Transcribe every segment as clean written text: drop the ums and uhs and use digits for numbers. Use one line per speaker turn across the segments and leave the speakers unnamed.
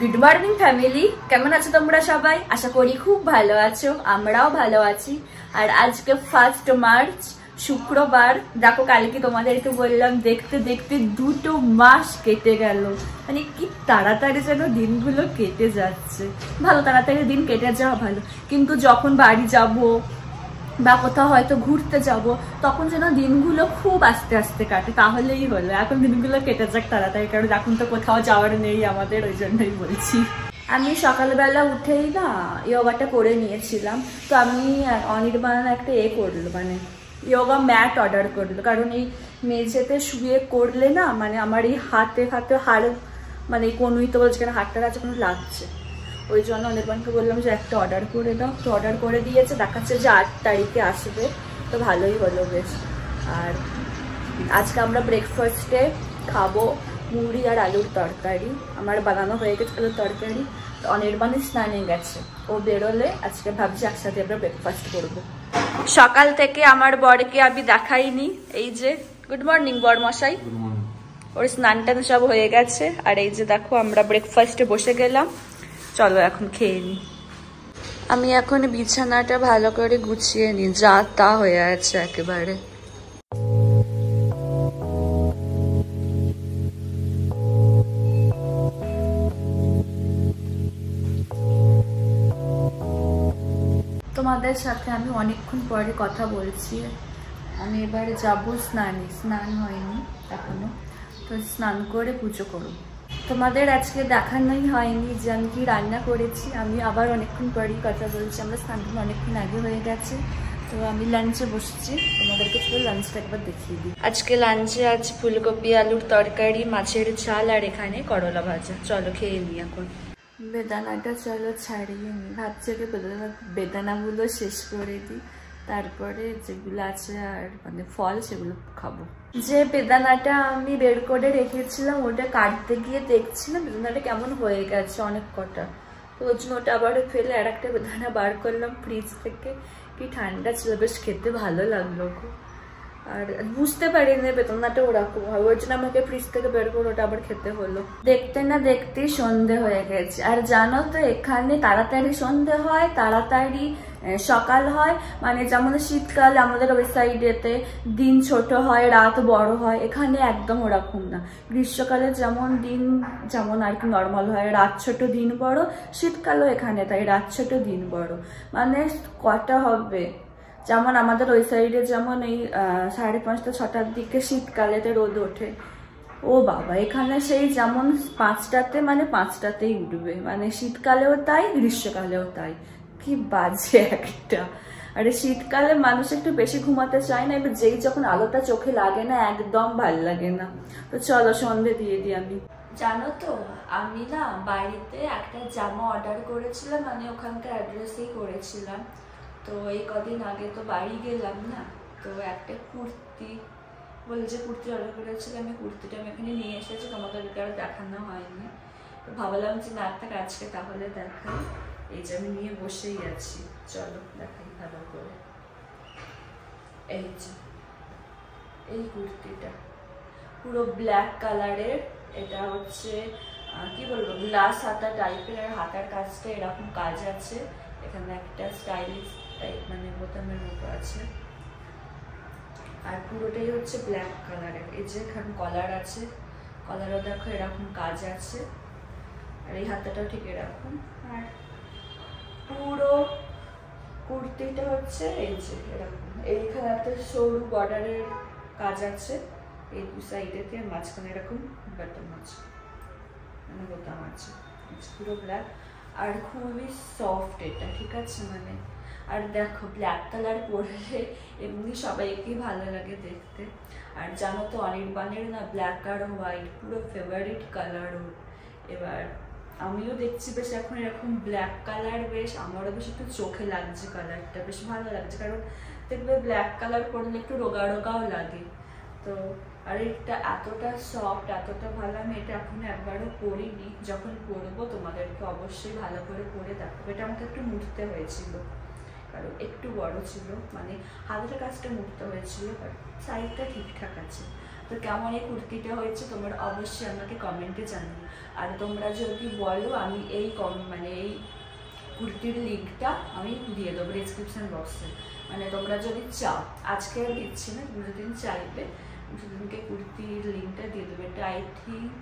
Good morning family, কেমন আছো তোমরা সবাই? আশা করি খুব ভালো আছো, আমরাও ভালো আছি। আর আজকে 1 মার্চ শুক্রবার। দেখো, কালকে তোমাদেরকে বললাম দেখতে দেখতে 2 মাস কেটে গেল। মানে কি তাড়াতাড়ি যেন দিনগুলো কেটে যাচ্ছে। ভালো, তাড়াতাড়ি দিন কেটে যাওয়া ভালো, কিন্তু যখন বাড়ি যাব বা কোথাও হয়তো ঘুরতে যাব তখন যেন দিনগুলো খুব আস্তে আস্তে কাটে। তাহলেই হলো, এখন দিনগুলো কেটে যাক তাড়াতাড়ি, কারণ এখন তো কোথাও যাওয়ার নেই আমাদের, ওই জন্যই বলছি। আমি সকালবেলা উঠেই না ইয়োগাটা করে নিয়েছিলাম। তো আমি অনির্বাণ একটা করলো, মানে ইয়োগা ম্যাট অর্ডার করলো, কারণ এই মেঝেতে শুয়ে করলে না মানে আমার এই হাতে হাড়, মানে কোনোই তো বলছে কেন হাতটা কাছে কোনো লাগছে। ওই জন্য অনির্বাণকে বললাম যে একটা অর্ডার করে দাও। তো অর্ডার করে দিয়েছে, দেখাচ্ছে যে 8 তারিখে আসবে। তো ভালোই হলো বেশ। আর আজকে আমরা ব্রেকফাস্টে খাবো মুড়ি আর আলুর তরকারি। আমার বানানো হয়ে গেছে আলুর তরকারি। তো অনির্বাণ স্নানে গেছে, ও বেরোলে আজকে ভাবছি একসাথে আমরা ব্রেকফাস্ট করবো। সকাল থেকে আমার বরকে আমি দেখাইনি। এই যে গুড মর্নিং বর মশাই, ওর স্নান টান সব হয়ে গেছে। আর এই যে দেখো আমরা ব্রেকফাস্টে বসে গেলাম, চলো এখন খেয়ে নি। আমি এখন বিছানাটা ভালো করে গুছিয়ে নি, যা তা হয়ে আছে একেবারে। তোমাদের সাথে আমি অনেকক্ষণ পরে কথা বলছি। আমি এবারে যাবো স্নানে, স্নান হয়নি এখনো, তো স্নান করে পুজো করব। তোমাদের আজকে দেখানোই হয়নি যে আমি কি রান্না করেছি। আমি আবার অনেকক্ষণ পরেই কথা বলছি, আমরা স্নান অনেকক্ষণ আগে হয়ে গেছে। তো আমি লাঞ্চে বসছি, তোমাদেরকে শুধু লাঞ্চটা একবার দেখিয়ে দিই। আজকে লাঞ্চে আছে ফুলকপি আলুর তরকারি, মাছের ঝাল আর এখানে করলা ভাজা। চলো খেয়ে নিই এখন। বেদানাটা চলো ছাড়িয়ে নিই, ভাবছি যে বেদানাগুলো শেষ করে দিই, তারপরে যেগুলো আছে আর মানে ফল সেগুলো খাবো। যে বেদানাটা আমি বের করে রেখেছিলাম ওটা কাটতে গিয়ে দেখছিলাম বেদানাটা কেমন হয়ে গেছে অনেক কটা। তো ওই জন্য ওটা আবার ফেলে আর একটা বেদানা বার করলাম ফ্রিজ থেকে। কি ঠান্ডা ছিল, বেশ খেতে ভালো লাগলো। আর বুঝতে পারিনি বেদানাটা ওরকম হবে, ওই জন্য আমাকে ফ্রিজ থেকে বের করে ওটা আবার খেতে হলো। দেখতে না দেখতেই সন্ধে হয়ে গেছে। আর জানো তো এখানে তাড়াতাড়ি সন্ধে হয়, তাড়াতাড়ি সকাল হয়। মানে যেমন শীতকাল আমাদের ওই সাইডেতে দিন ছোট হয় রাত বড় হয়, এখানে একদম ওরকম না। গ্রীষ্মকালে যেমন দিন যেমন আর কি নর্মাল হয়, রাত ছোট দিন বড়, শীতকালও এখানে তাই রাত ছোট দিন বড়। মানে কটা হবে, যেমন আমাদের ওই সাইডে যেমন এই 5:30 6টার দিকে শীতকালেতে রোদ ওঠে, ও বাবা এখানে সেই যেমন 5টাতে মানে 5টাতেই উঠবে। মানে শীতকালেও তাই, গ্রীষ্মকালেও তাই। কি বাজে একটা। আরে শীতকালে মানুষ একটু বেশি ঘুমাতে চায় না, এবার যেই যখন আলোটা চোখে লাগে না একদম ভাল লাগে না। তো চলো সন্ধে দিয়ে দিই আমি। জানো তো আমি না বাড়িতে একটা জামা অর্ডার করেছিলাম, মানে ওখানকার অ্যাড্রেসেই করেছিলাম। তো এই কদিন আগে তো বাড়ি গেলাম না, তো একটা কুর্তি বলে যে কুর্তি অর্ডার করেছিলাম, আমি কুর্তিটা আমি এখানে নিয়ে এসেছি, তোমাদেরকে আর দেখানো হয়নি। তো ভাবলাম যে না একটা আজকে তাহলে দেখাই। এই যে আমি নিয়ে বসেই আছি, চলো দেখাই ভালো করে। এই যে এই কুর্তিটা পুরো ব্ল্যাক কালারের, এটা হচ্ছে কি বলবো গ্লাস হাতা টাইপের, আর হাতার কাজটা এরকম কাজ আছে। এখানে একটা স্টাইলিশ টাইপ মানে বোতামের মতো আছে, আর পুরোটাই হচ্ছে ব্ল্যাক কালারের। এই যে এখানে কলার আছে, কলারও দেখো এরকম কাজ আছে, আর এই হাতাটাও ঠিক এরকম। আর পুরো কুর্তিটা হচ্ছে এই যে এরকম, এইখানে একটা সরু বর্ডারের কাজ আছে এই দু সাইডেতে, মাঝখানে এরকম বাটন আছে মানে বোতাম আছে, পুরো ব্ল্যাক। আর খুবই সফট এটা, ঠিক আছে মানে। আর দেখো ব্ল্যাক কালার পরলে এমনি সবাইকেই ভালো লাগে দেখতে। আর জানো তো অনির্বাণের না ব্ল্যাক আর হোয়াইট পুরো ফেভারিট কালার ওর। এবার আমিও দেখছি বেশ এখন এরকম ব্ল্যাক কালার, বেশ আমারও বেশ একটু চোখে লাগছে কালারটা, বেশ ভালো লাগছে। কারণ দেখবে ব্ল্যাক কালার পরলে একটু রোগা রোগাও লাগে। তো আর এটা এতটা সফট এতটা ভালো, আমি এটা এখন একবারও পরিনি, যখন পরবো তোমাদেরকে অবশ্যই ভালো করে পরে দেখো। এটা আমাকে একটু মুড়তে হয়েছিল, কারণ একটু বড় ছিল, মানে হাতের কাজটা মুড়তে হয়েছিল, বাট সাইডটা ঠিকঠাক আছে। তো কেমন এই কুর্তিটা হয়েছে তোমরা অবশ্যই আমাকে কমেন্টে জানাবে। আর তোমরা যদি বলো আমি এই মানে এই কুর্তির লিঙ্কটা আমি দিয়ে দেবো ডিসক্রিপশন বক্সে, মানে তোমরা যদি চাও, আজকে আর দিচ্ছি না, তুমি যেদিন চাইবে সেদিনকে কুর্তির লিঙ্কটা দিয়ে দেবে। এটা আই থিঙ্ক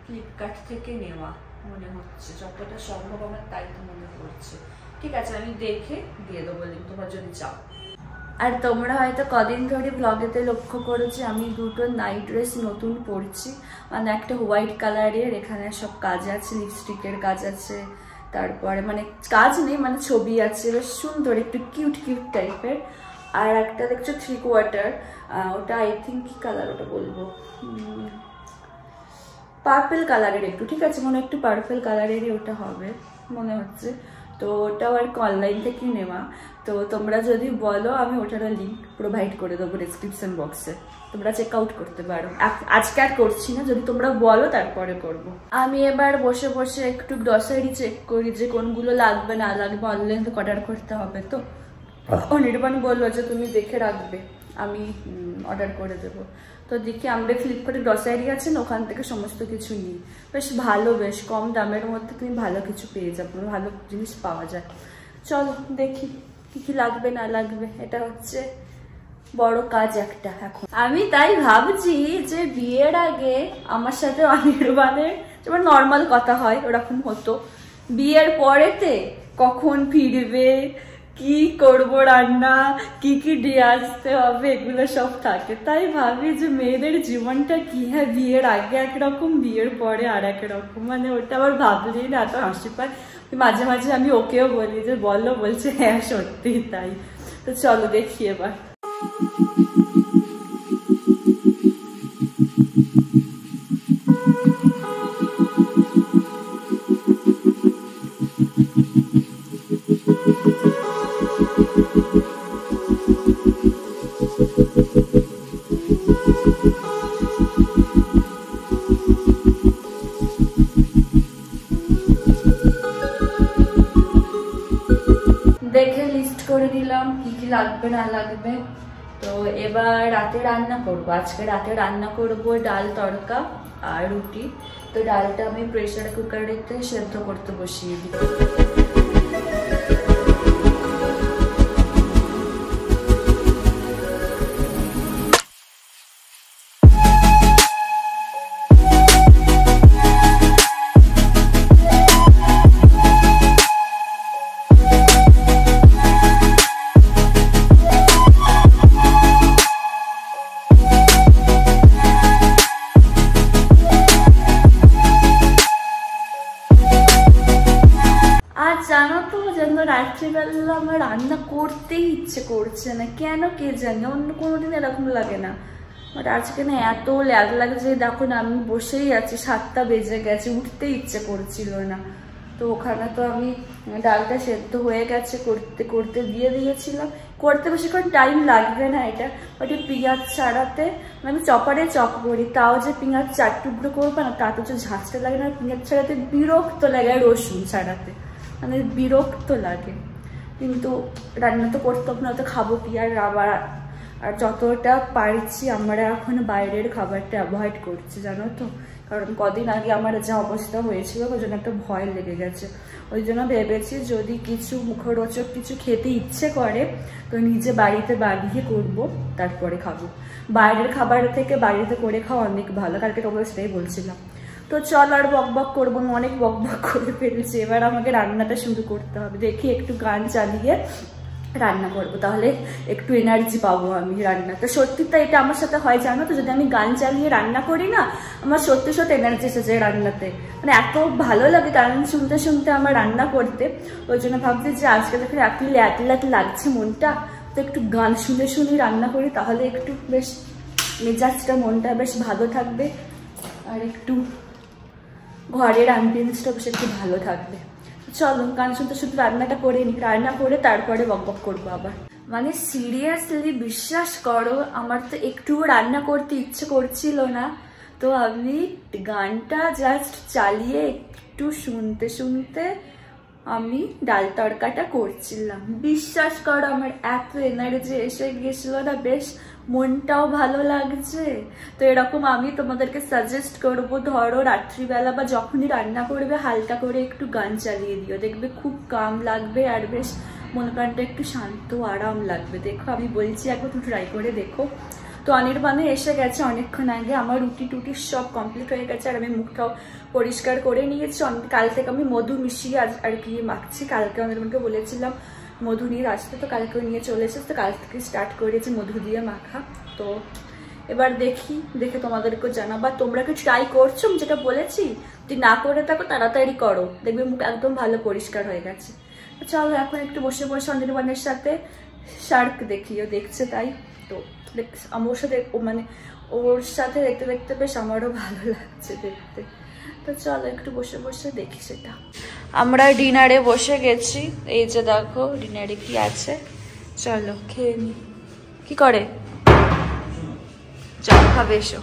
ফ্লিপকার্ট থেকে নেওয়া মনে হচ্ছে, যতটা সম্ভব আমার তাই তো মনে করছে। ঠিক আছে, আমি দেখে দিয়ে দেবো লিঙ্ক তোমরা যদি চাও। আর তোমরা হয়তো কদিন ধরে ব্লগেতে লক্ষ্য করেছো আমি দুটো নাইট ড্রেস নতুন পরছি, মানে একটা হোয়াইট কালারের, এখানে সব কাজ আছে, লিপস্টিকের কাজ আছে, তারপরে মানে কাজ নেই মানে ছবি আছে, বেশ সুন্দর একটু কিউট কিউট টাইপের। আর একটা দেখছো 3/4, ওটা আই থিঙ্ক কি কালার ওটা বলবো, পার্পল কালারের একটু, ঠিক আছে মনে একটু পার্পল কালারেরই ওটা হবে মনে হচ্ছে। তো ওটাও আর অনলাইন থেকে নেওয়া, তো তোমরা যদি বলো আমি ওটারও লিঙ্ক প্রোভাইড করে দেবো ডিসক্রিপশন বক্সে, তোমরা চেক আউট করতে পারো। আজকে আর করছি না, যদি তোমরা বলো তারপরে করব। আমি এবার বসে বসে একটু গ্রসারি চেক করি যে কোনগুলো লাগবে না লাগবে, অনলাইন থেকে অর্ডার করতে হবে। তো অনির্বাণ বললো যে তুমি দেখে রাখবে, আমি অর্ডার করে দেবো। তো দেখি আমরা ফ্লিপকার্টে গ্রসারি আছে না, ওখান থেকে সমস্ত কিছু নিই, বেশ ভালো, বেশ কম দামের মধ্যে তুমি ভালো কিছু পেয়ে যাবে, ভালো জিনিস পাওয়া যায়। চলো দেখি কি কি লাগবে না লাগবে, এটা হচ্ছে বড় কাজ একটা এখন। আমি তাই ভাবছি যে বিয়ের আগে আমার সাথে অনির্বাণের যেমন নর্মাল কথা হয় ওরকম হতো, বিয়ের পরেতে কখন ফিরবে, কি করব রান্না, কি কি দিয়ে আসতে হবে, এগুলো সব থাকে। তাই ভাবি যে মেয়েদের জীবনটা কি, হ্যাঁ বিয়ের আগে একরকম, বিয়ের পরে আর একরকম, মানে ওটা আবার ভাবলেই না এত হাসি পায়। মাঝে মাঝে আমি ওকেও বলি যে বলো, বলছে হ্যাঁ সত্যি তাই। তো চলো দেখি এবার। দেখে লিস্ট করে দিলাম কি কি লাগবে না লাগবে। তো এবার রাতে রান্না করব, আজকে রাতে রান্না করব ডাল তড়কা আর রুটি। তো ডালটা আমি প্রেসার কুকারেতে সেদ্ধ করতে বসিয়ে দিই। জানো তো যেন রাত্রিবেলা আমার রান্না করতেই ইচ্ছে করছে না, কেন কে জানে, অন্য কোনোদিন এরকম লাগে না, বাট আজকে না এত ল্যাগ লাগছে। দেখো না আমি বসেই আছি, 7টা বেজে গেছে, উঠতে ইচ্ছে করছিল না। তো ওখানে তো আমি ডালটা সেদ্ধ হয়ে গেছে, করতে করতে দিয়ে দিয়েছিলাম, করতে বেশিক্ষণ টাইম লাগবে না এটা। ওটা পেঁয়াজ ছাড়াতে আমি চপারে চপ করি, তাও যে পেঁয়াজ 4 টুকরো করবো না, তাতে যে ঝাঁঝটা লাগে না, পেঁয়াজ ছাড়াতে বিরক্ত লাগে, রসুন ছাড়াতে মানে বিরক্ত লাগে। কিন্তু রান্না তো করতে হবে না, তো খাবো কি আর আবার। আর যতটা পারছি আমরা এখন বাইরের খাবারটা অ্যাভয়েড করছি জানো তো, কারণ কদিন আগে আমার যা অবস্থা হয়েছিল ওই জন্য একটা ভয় লেগে গেছে। ওই জন্য ভেবেছি যদি কিছু মুখরোচক কিছু খেতে ইচ্ছে করে তো নিজে বাড়িতে বানিয়ে করবো, তারপরে খাবো। বাইরের খাবার থেকে বাড়িতে করে খাওয়া অনেক ভালো, কালকে তোমাকে সেটাই বলছিলাম। তো চল আর বকবক করবো না, অনেক বকবক করে ফেলছি, এবার আমাকে রান্নাটা শুরু করতে হবে। দেখি একটু গান চালিয়ে রান্না করবো, তাহলে একটু এনার্জি পাবো আমি রান্নাতে। সত্যি তো এটা আমার সাথে হয় জানো তো, যদি আমি গান চালিয়ে রান্না করি না আমার সত্যি সত্যি এনার্জি এসে যায় রান্নাতে, মানে এত ভালো লাগে গান শুনতে শুনতে আমার রান্না করতে। ওই জন্য ভাবছি যে আজকে দেখে একটু ল্যাট লাগছে মনটা, তো একটু গান শুনে শুনে রান্না করি, তাহলে একটু বেশ মেজাজটা মনটা বেশ ভালো থাকবে, আর একটু ঘরের অ্যাম্বিয়েন্সটা বেশ একটু ভালো থাকবে। চলো গান শুনতে শুধু রান্নাটা করে নি, রান্না করে তারপরে বকবক করবো আবার। মানে সিরিয়াসলি বিশ্বাস করো আমার তো একটুও রান্না করতে ইচ্ছে করছিল না, তো আমি গানটা জাস্ট চালিয়ে একটু শুনতে শুনতে আমি ডাল তড়কাটা করছিলাম। বিশ্বাস করো আমার এত এনার্জি এসে গিয়েছিল না, বেশ মনটাও ভালো লাগছে। তো এরকম আমি তোমাদেরকে সাজেস্ট করবো, ধরো রাত্রিবেলা বা যখনই রান্না করবে হালকা করে একটু গান চালিয়ে দিও, দেখবে খুব কাম লাগবে আর বেশ মন প্রাণটা একটু শান্ত আরাম লাগবে। দেখো আমি বলছি একবার তুমি ট্রাই করে দেখো। তো অনির্বাণে এসে গেছে অনেকক্ষণ আগে, আমার রুটি টুটি সব কমপ্লিট হয়ে গেছে আর আমি মুখটাও পরিষ্কার করে নিয়েছি। কাল থেকে আমি মধু মিশিয়ে আর কি মাখছি, কালকে অনির্বাণকে বলেছিলাম মধু নিয়ে আসতে, তো কালকে নিয়ে চলে এসেছে, তো কাল থেকে স্টার্ট করেছি মধু দিয়ে মাখা। তো এবার দেখে তোমাদেরকেও জানাবা, তোমরা কি ট্রাই করছো যেটা বলেছি? যদি না করে থাকো তাড়াতাড়ি করো, দেখবে মুখ একদম ভালো পরিষ্কার হয়ে গেছে। চলো এখন একটু বসে বসে অনির্বাণের সাথে শার্ক দেখিও, দেখছে তাই। তো আমার সাথে মানে ওর সাথে দেখতে দেখতে বেশ আমারও ভালো লাগছে দেখতে। তো চলো একটু বসে বসে দেখি সেটা। আমরা ডিনারে বসে গেছি, এই যে দেখো ডিনারে কি আছে, চলো খেয়ে নি। কি করে চল খাবে এসো।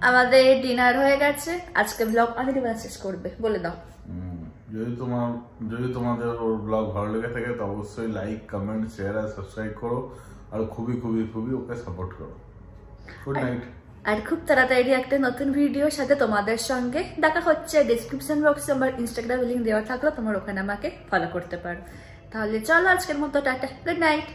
আমাদের ডিনার হয়ে গেছে, আজকে ব্লগ অনির্বাণ শেষ করবে, বলে দাও।
যদি তোমাদের ওর ব্লগ ভালো লেগে থাকে তো অবশ্যই লাইক কমেন্ট শেয়ার আর সাবস্ক্রাইব করো, আর খুবই খুবই খুবই ওকে সাপোর্ট করো। Good night.
আর খুব তাড়াতাড়ি একটা নতুন ভিডিওর সাথে তোমাদের সঙ্গে দেখা হচ্ছে। ডেসক্রিপশন বক্সে আমার ইনস্টাগ্রাম লিঙ্ক দেওয়া থাকলো, তোমার ওখানে আমাকে ফলো করতে পারো। তাহলে চলো আজকের মতো টাটা, গুড নাইট।